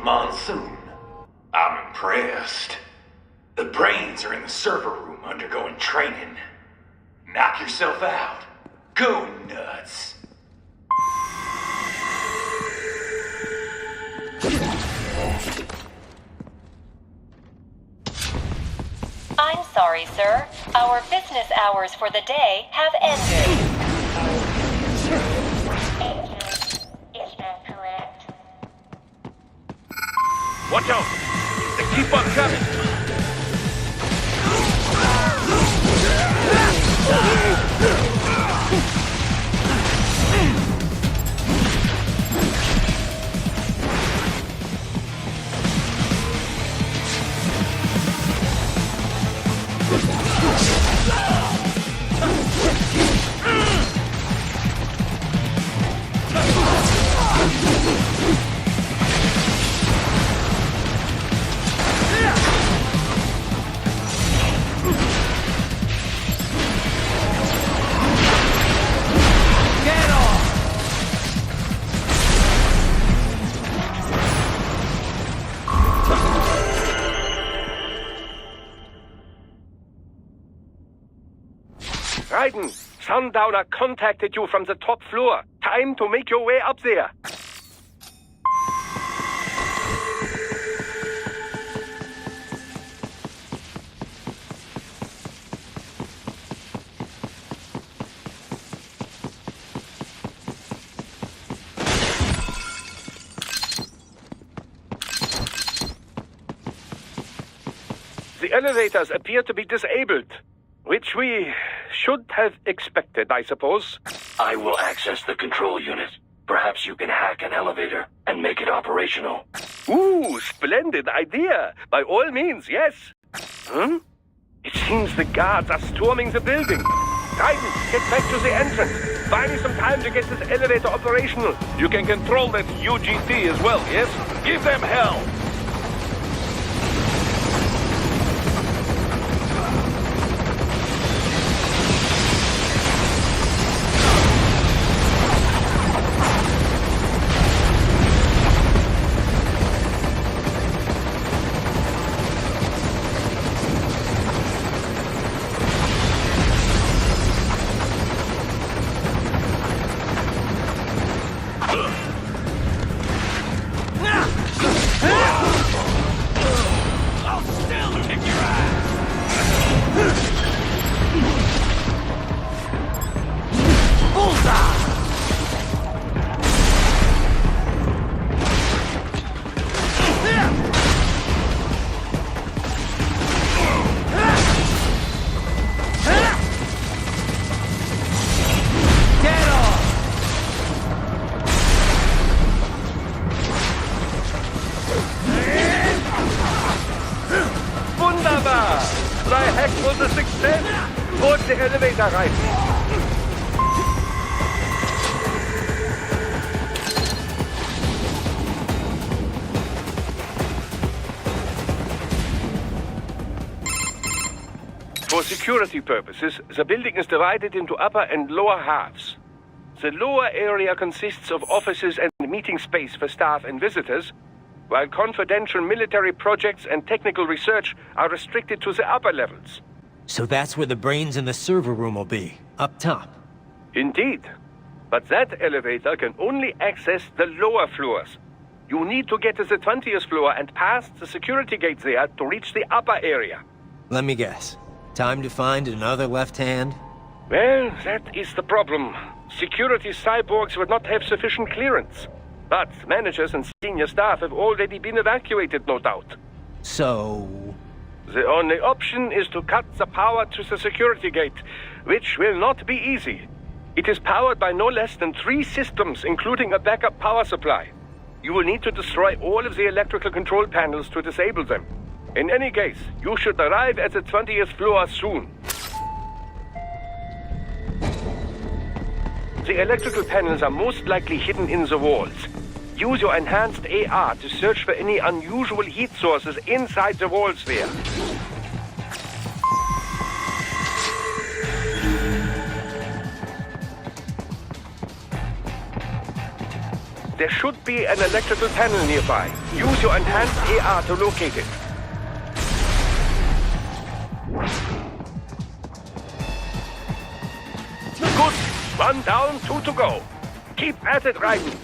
monsoon. I'm impressed. The brains are in the server room undergoing training. Knock yourself out. Go nuts. I'm sorry, sir. Our business hours for the day have ended. Is that correct? Watch out! They keep on coming! Raiden, Sundowner contacted you from the top floor. Time to make your way up there. The elevators appear to be disabled, which we should have expected, I suppose. I will access the control unit. Perhaps you can hack an elevator and make it operational. Ooh, splendid idea. By all means, yes. It seems the guards are storming the building. Raiden, get back to the entrance. Buy me some time to get this elevator operational. You can control that UGT as well, yes? Give them hell. For security purposes, the building is divided into upper and lower halves. The lower area consists of offices and meeting space for staff and visitors, while confidential military projects and technical research are restricted to the upper levels. So that's where the brains in the server room will be, up top. Indeed. But that elevator can only access the lower floors. You need to get to the 20th floor and pass the security gate there to reach the upper area. Let me guess. Time to find another left hand? Well, that is the problem. Security cyborgs would not have sufficient clearance. But managers and senior staff have already been evacuated, no doubt. So... The only option is to cut the power to the security gate, which will not be easy. It is powered by no less than 3 systems, including a backup power supply. You will need to destroy all of the electrical control panels to disable them. In any case, you should arrive at the 20th floor soon. The electrical panels are most likely hidden in the walls. Use your enhanced AR to search for any unusual heat sources inside the walls there. There should be an electrical panel nearby. Use your enhanced AR to locate it. Good. 1 down, 2 to go. Keep at it, Raiden.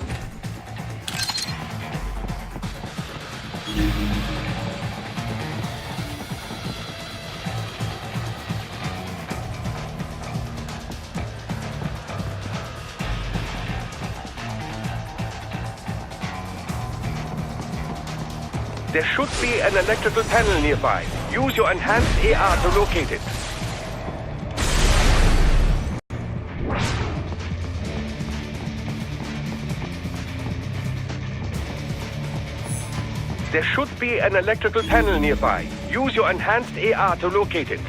There should be an electrical panel nearby. Use your enhanced AR to locate it. There should be an electrical panel nearby. Use your enhanced AR to locate it.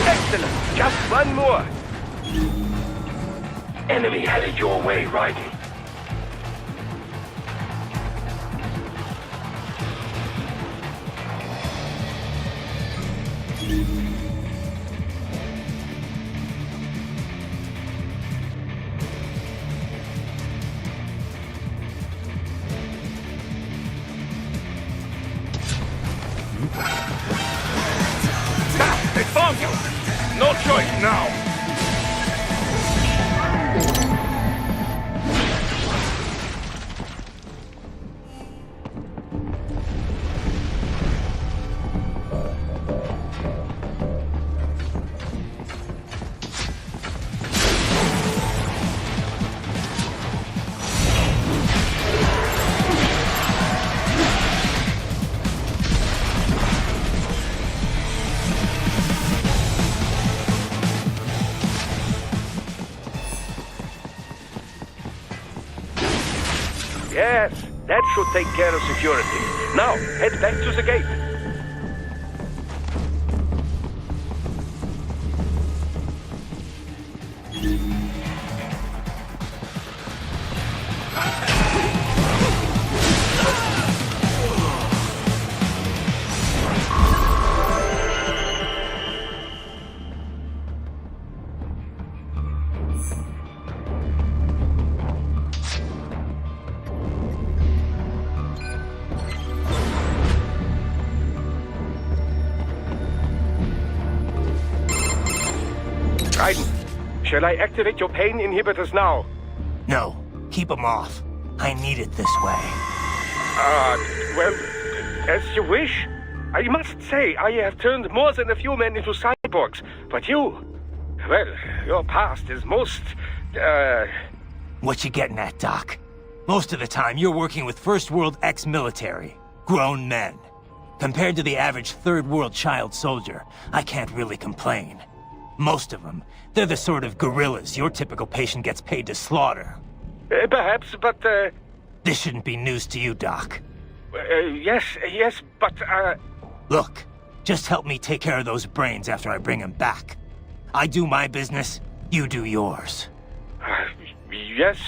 Excellent! Just one more! Enemy headed your way, Raiden. They found you! No choice now! Yes, that should take care of security. Now, head back to the gate. Raiden, shall I activate your pain inhibitors now? No, keep them off. I need it this way. Well, as you wish. I must say, I have turned more than a few men into cyborgs, but you... Well, your past is most, What you getting at, Doc? Most of the time, you're working with First World ex-military. Grown men. Compared to the average Third World child soldier, I can't really complain. Most of them, they're the sort of guerrillas your typical patient gets paid to slaughter. Perhaps, but, This shouldn't be news to you, Doc. yes, but, Look, just help me take care of those brains after I bring them back. I do my business, you do yours. Yes.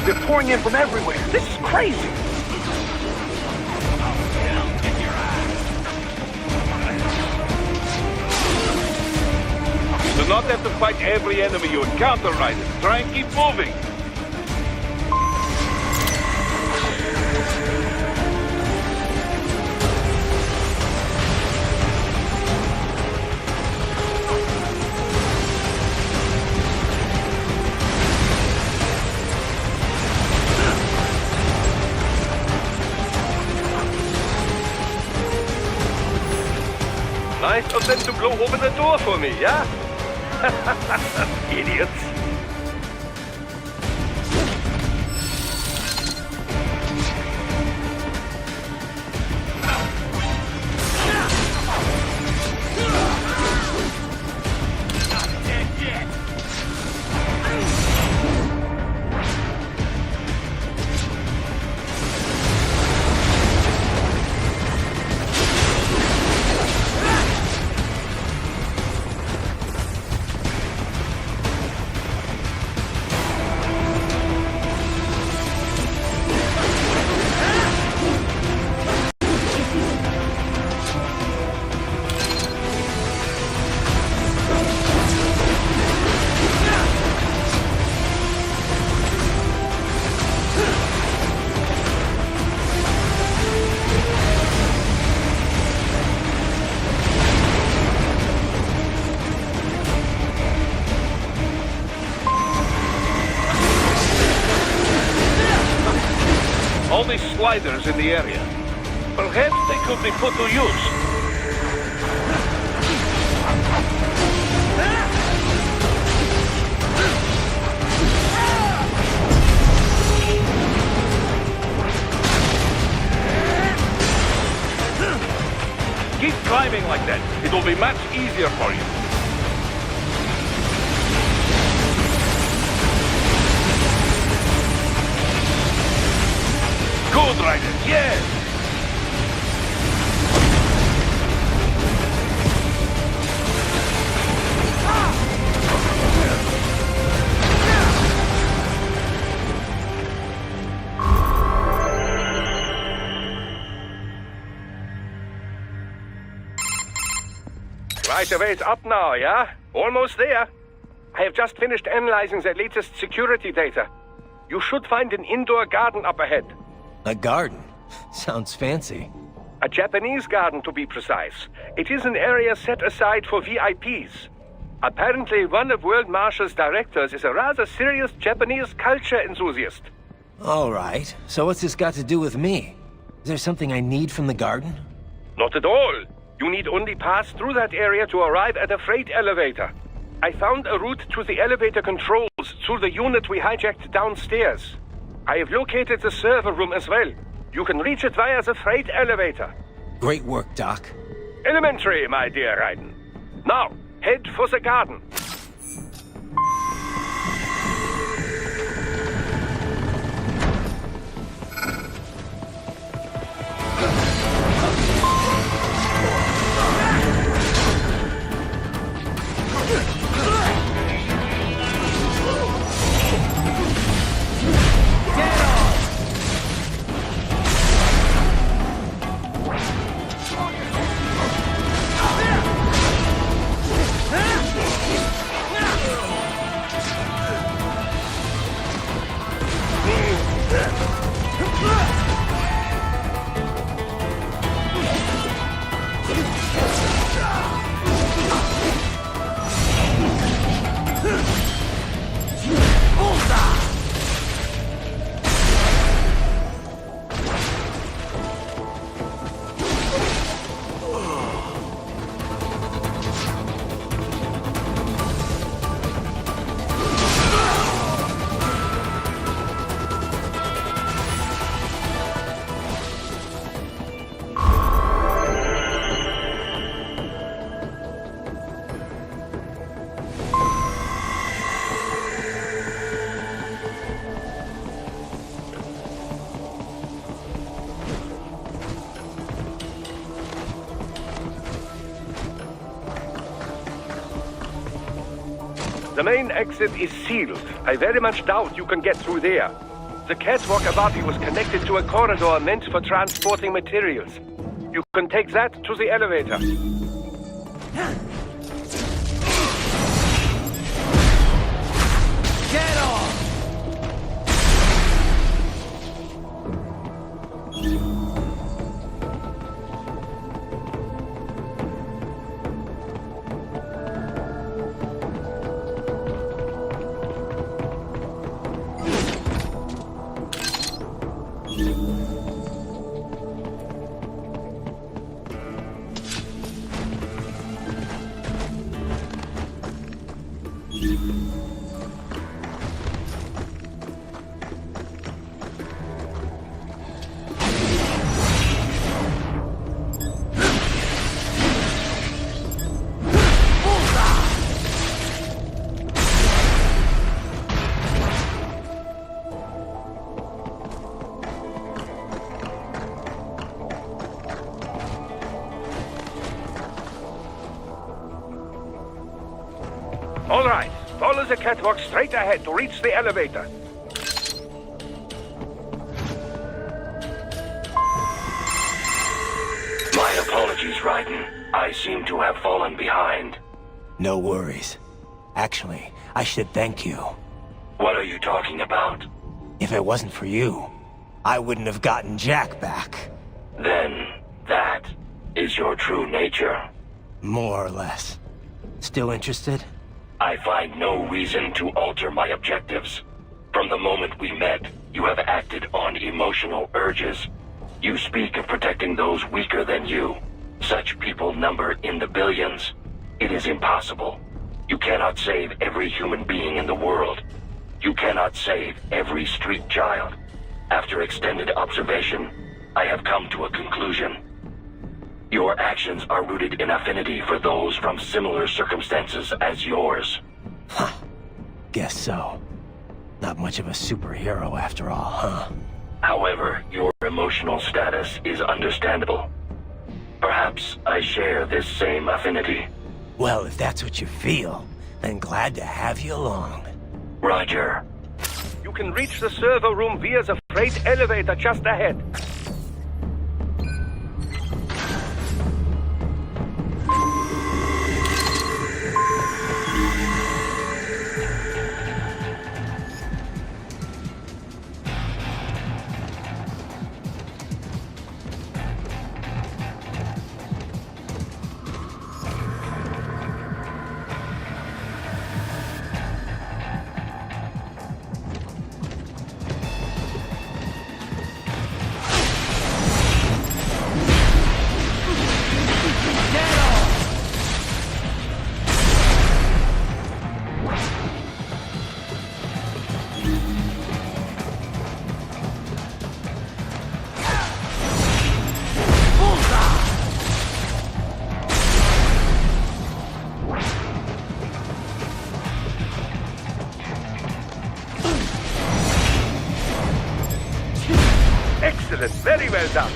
They're pouring in from everywhere. This is crazy. Do not have to fight every enemy you encounter, Raiden. Try and keep moving. Nice of them to blow open the door for me, yeah? Idiots. gliders in the area. Perhaps they could be put to use. Keep climbing like that. It will be much easier for you. Good, Ryder. Yes! Right away, it's up now, yeah? Almost there. I have just finished analyzing the latest security data. You should find an indoor garden up ahead. A garden? Sounds fancy. A Japanese garden, to be precise. It is an area set aside for VIPs. Apparently, one of World Marshal's directors is a rather serious Japanese culture enthusiast. All right. So what's this got to do with me? Is there something I need from the garden? Not at all. You need only pass through that area to arrive at a freight elevator. I found a route to the elevator controls through the unit we hijacked downstairs. I have located the server room as well. You can reach it via the freight elevator. Great work, Doc. Elementary, my dear Raiden. Now, head for the garden. The main exit is sealed. I very much doubt you can get through there. The catwalk above you is connected to a corridor meant for transporting materials. You can take that to the elevator. Get off! All right, follow the catwalk straight ahead to reach the elevator. My apologies, Raiden. I seem to have fallen behind. No worries. Actually, I should thank you. What are you talking about? If it wasn't for you, I wouldn't have gotten Jack back. Then, that is your true nature. More or less. Still interested? I find no reason to alter my objectives. From the moment we met, you have acted on emotional urges, You speak of protecting those weaker than you. Such people number in the billions. It is impossible. You cannot save every human being in the world. You cannot save every street child. After extended observation, I have come to a conclusion. Your actions are rooted in affinity for those from similar circumstances as yours. Huh. Guess so. Not much of a superhero after all, huh? However, your emotional status is understandable. Perhaps I share this same affinity. Well, if that's what you feel, then glad to have you along. Roger. You can reach the server room via the freight elevator just ahead. Excellent, very well done.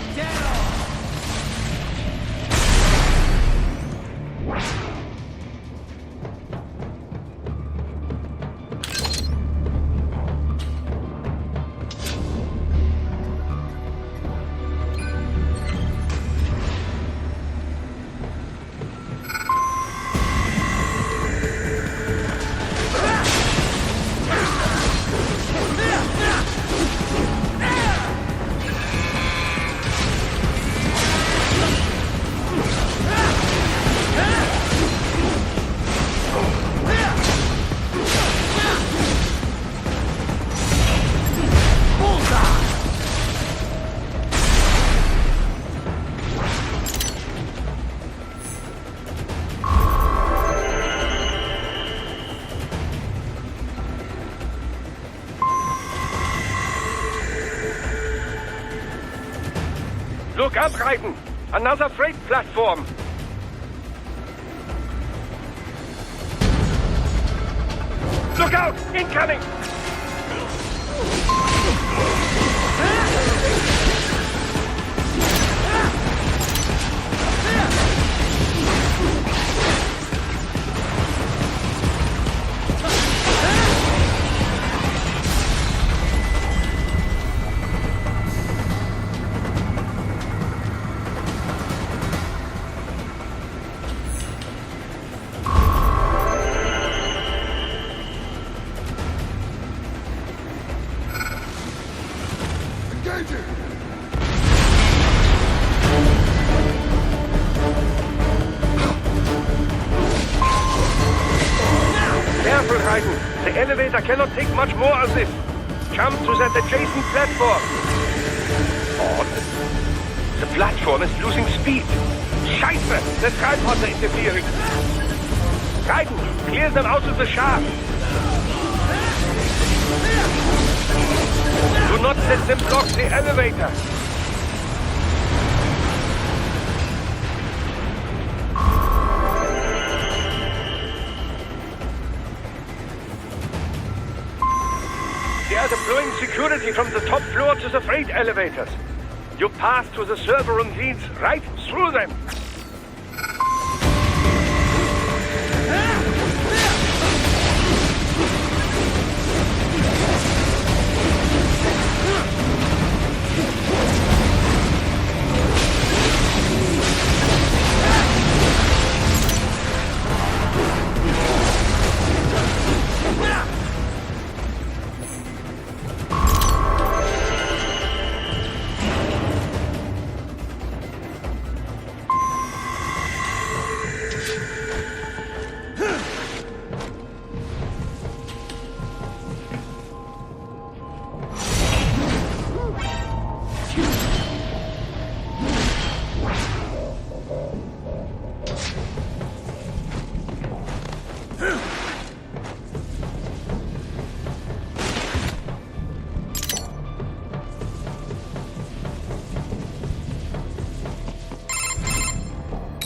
Look up, Raiden! Another freight platform! Look out! Incoming! Careful, Raiden. The elevator cannot take much more of this. Jump to that adjacent platform. Odd. The platform is losing speed. Scheiße! The tripods are interfering. Raiden, clear them out of the shaft. Do not let them block the elevator. They are deploying security from the top floor to the freight elevators. Your path to the server room leads right through them.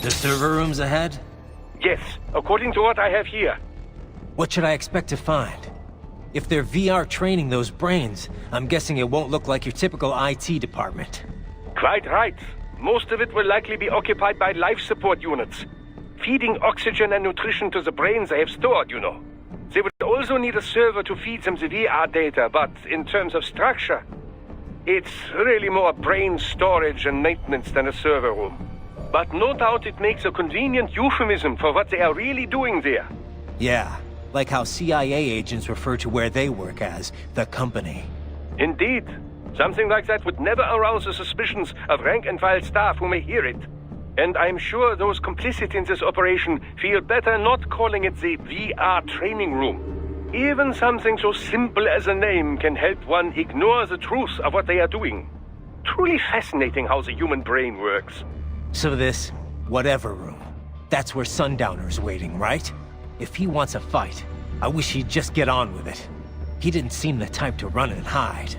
The server room's ahead? Yes, according to what I have here. What should I expect to find? If they're VR training those brains, I'm guessing it won't look like your typical IT department. Quite right. Most of it will likely be occupied by life support units. Feeding oxygen and nutrition to the brains they have stored, you know. They would also need a server to feed them the VR data, but in terms of structure, it's really more brain storage and maintenance than a server room. But no doubt it makes a convenient euphemism for what they are really doing there. Yeah, like how CIA agents refer to where they work as the company. Indeed. Something like that would never arouse the suspicions of rank-and-file staff who may hear it. And I'm sure those complicit in this operation feel better not calling it the VR training room. Even something so simple as a name can help one ignore the truth of what they are doing. Truly fascinating how the human brain works. So this, whatever room, that's where Sundowner's waiting, right? If he wants a fight, I wish he'd just get on with it. He didn't seem the type to run and hide.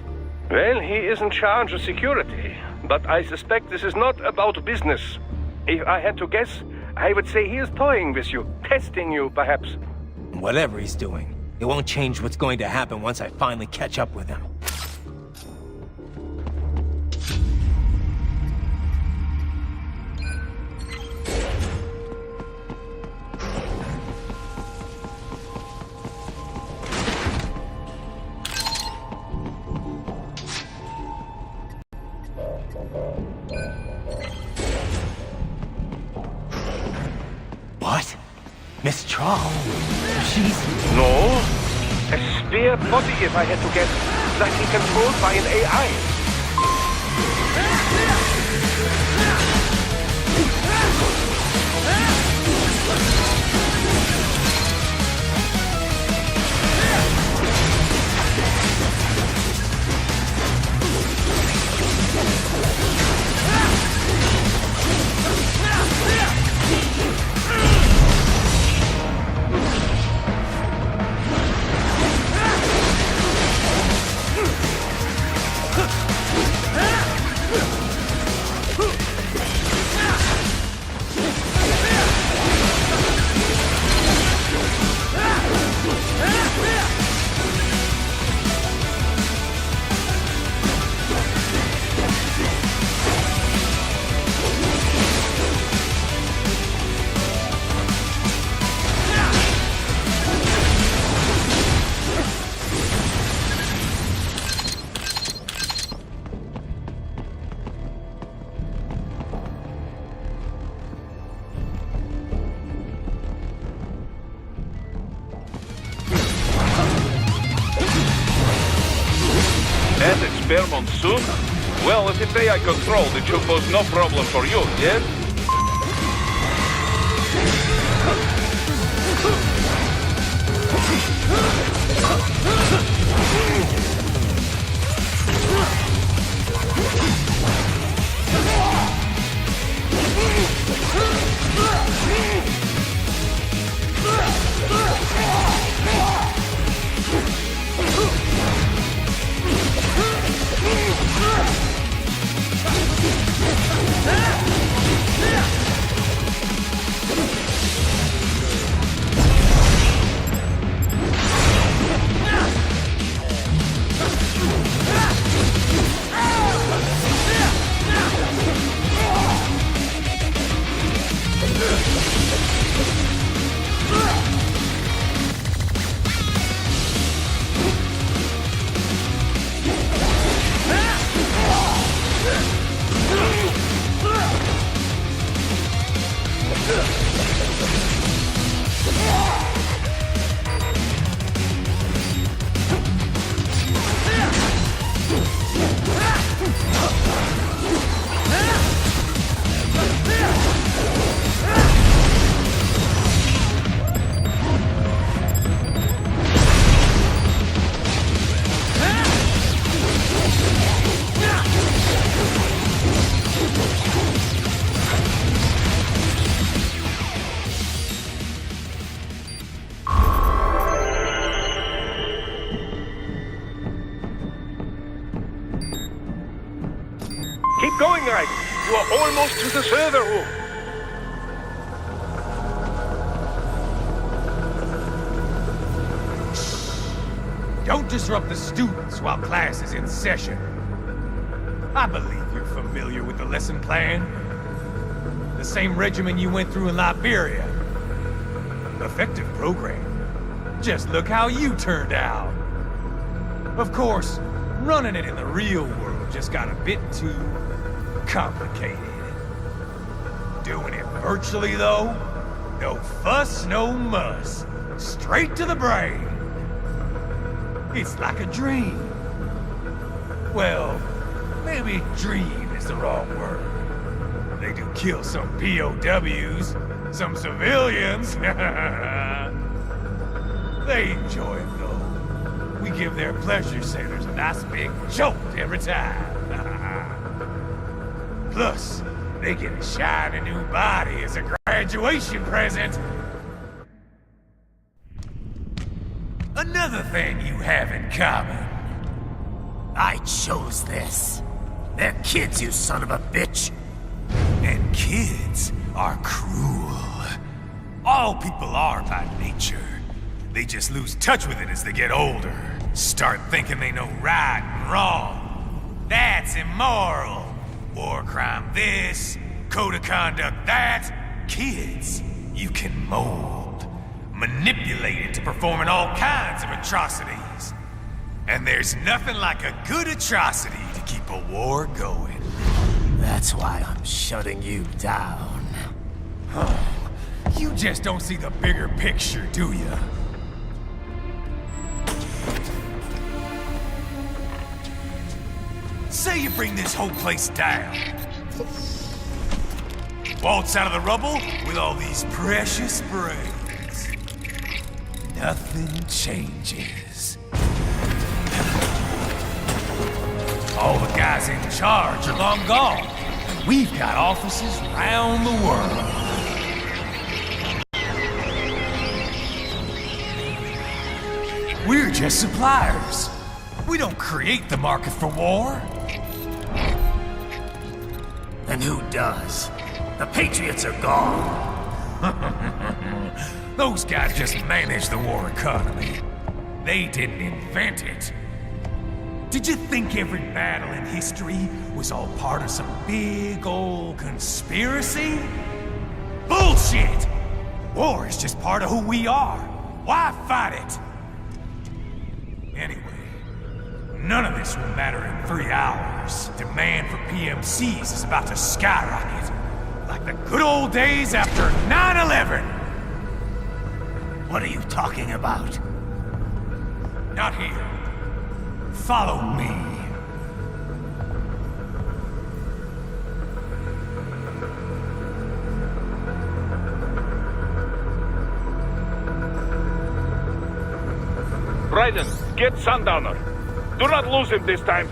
Well, he is in charge of security, but I suspect this is not about business. If I had to guess, I would say he is toying with you, testing you, perhaps. Whatever he's doing, it won't change what's going to happen once I finally catch up with him. What? Miss Troll? She's... No? A spare body, if I had to guess, likely controlled by an AI. Spare monsoon? Well, if it's AI controlled, it should pose no problem for you, yes? Keep going, Raiden. You are almost to the server room. disrupt the students while class is in session. I believe you're familiar with the lesson plan. The same regimen you went through in Liberia. Effective program. Just look how you turned out. Of course, running it in the real world just got a bit too complicated. Doing it virtually, though? No fuss, no muss. Straight to the brain. It's like a dream. Well, maybe dream is the wrong word. They do kill some POWs, some civilians. They enjoy it, though. We give their pleasure centers a nice big jolt every time. Plus, they get a shiny new body as a graduation present. Another thing you have in common. I chose this. They're kids, you son of a bitch. And kids are cruel. All people are by nature. They just lose touch with it as they get older. Start thinking they know right and wrong. That's immoral. War crime this, code of conduct that. Kids, you can mold, manipulate into performing all kinds of atrocities. And there's nothing like a good atrocity to keep a war going. That's why I'm shutting you down. Oh, you just don't see the bigger picture, do you? Say you bring this whole place down. Waltz out of the rubble with all these precious brains. Nothing changes. All the guys in charge are long gone. And we've got offices around the world. We're just suppliers. We don't create the market for war. And who does? The Patriots are gone. Those guys just manage the war economy. They didn't invent it. Did you think every battle in history was all part of some big old conspiracy? Bullshit! War is just part of who we are. Why fight it? Anyway, none of this will matter in 3 hours. Demand for PMCs is about to skyrocket. Like the good old days after 9/11. What are you talking about? Not here. Follow me. Raiden, get Sundowner. Do not lose him this time.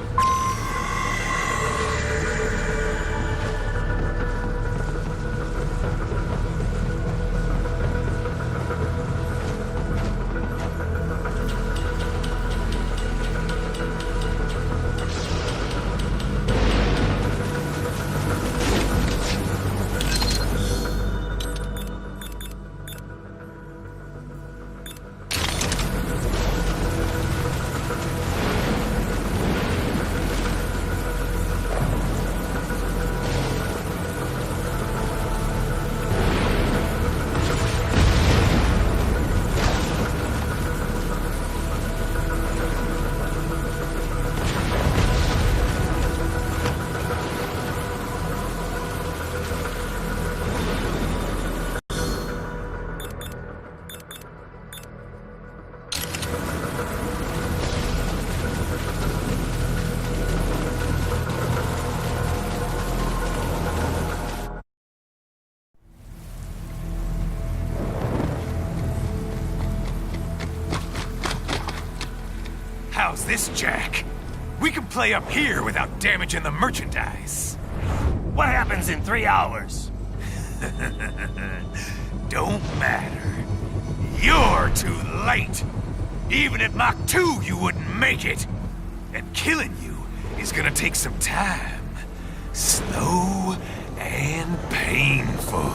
How's this, Jack? We can play up here without damaging the merchandise. What happens in 3 hours? Don't matter. You're too late. Even at Mach 2, you wouldn't make it. And killing you is gonna take some time. Slow and painful.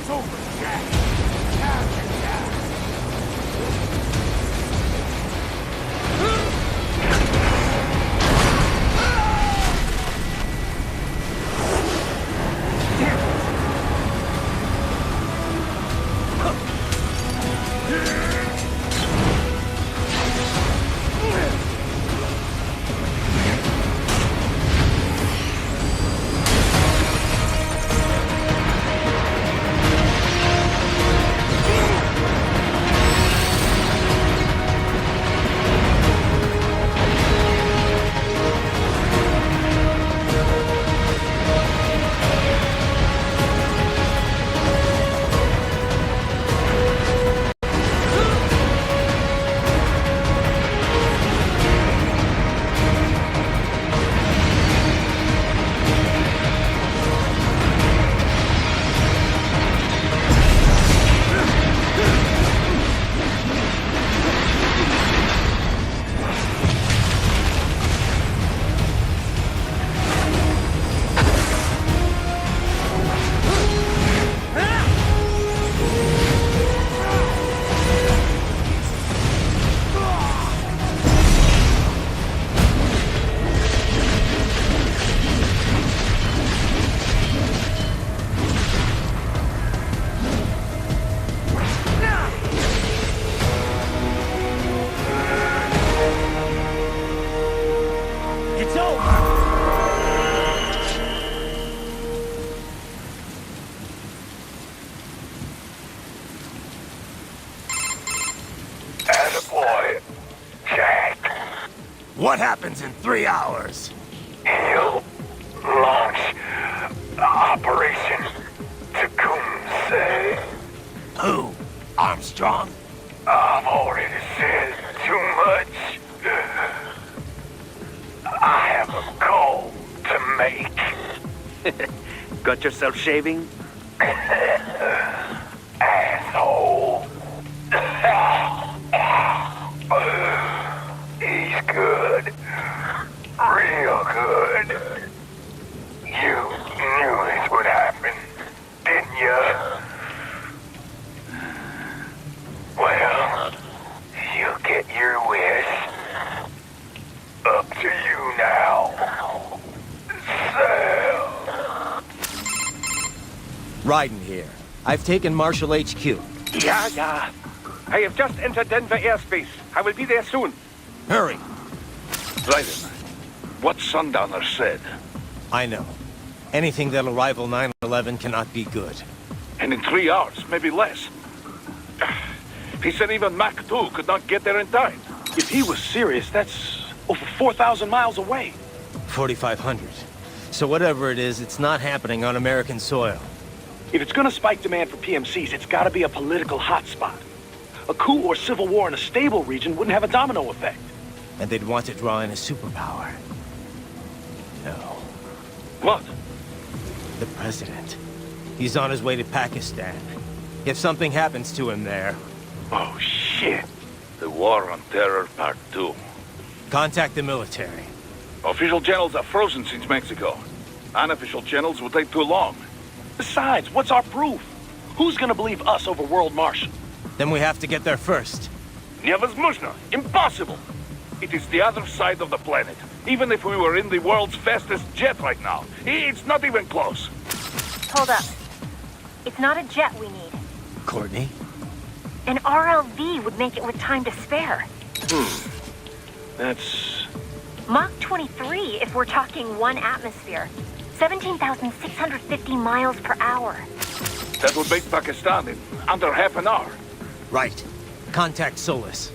It's over, Jack. Time to die. What happens in 3 hours? He'll launch Operation Tecumseh. Who? Armstrong? I've already said too much. I have a call to make. Got yourself shaving? Asshole. He's good. Real good. You knew this would happen, didn't you? Well, you get your wish. Up to you now. Sam. Raiden here. I've taken Marshall HQ. Yeah. I have just entered Denver airspace. I will be there soon. Hurry. Raiden, what Sundowner said, I know. Anything that'll rival 9/11 cannot be good. and in 3 hours, maybe less. He said even Mach 2 could not get there in time. If he was serious, that's over 4,000 miles away. 4,500. So whatever it is, it's not happening on American soil. If it's gonna spike demand for PMCs, it's gotta be a political hotspot. A coup or civil war in a stable region wouldn't have a domino effect. And they'd want to draw in a superpower. No. What? The president. He's on his way to Pakistan. If something happens to him there... Oh, shit. The War on Terror Part 2. Contact the military. Official channels are frozen since Mexico. Unofficial channels will take too long. Besides, what's our proof? Who's gonna believe us over World Marshal? Then we have to get there first. Невозможно. Impossible. It is the other side of the planet. Even if we were in the world's fastest jet right now, it's not even close. Hold up. It's not a jet we need. Courtney? An RLV would make it with time to spare. That's... Mach 23 if we're talking 1 atmosphere. 17,650 miles per hour. That would make Pakistan in under half an hour. Right. Contact Solis.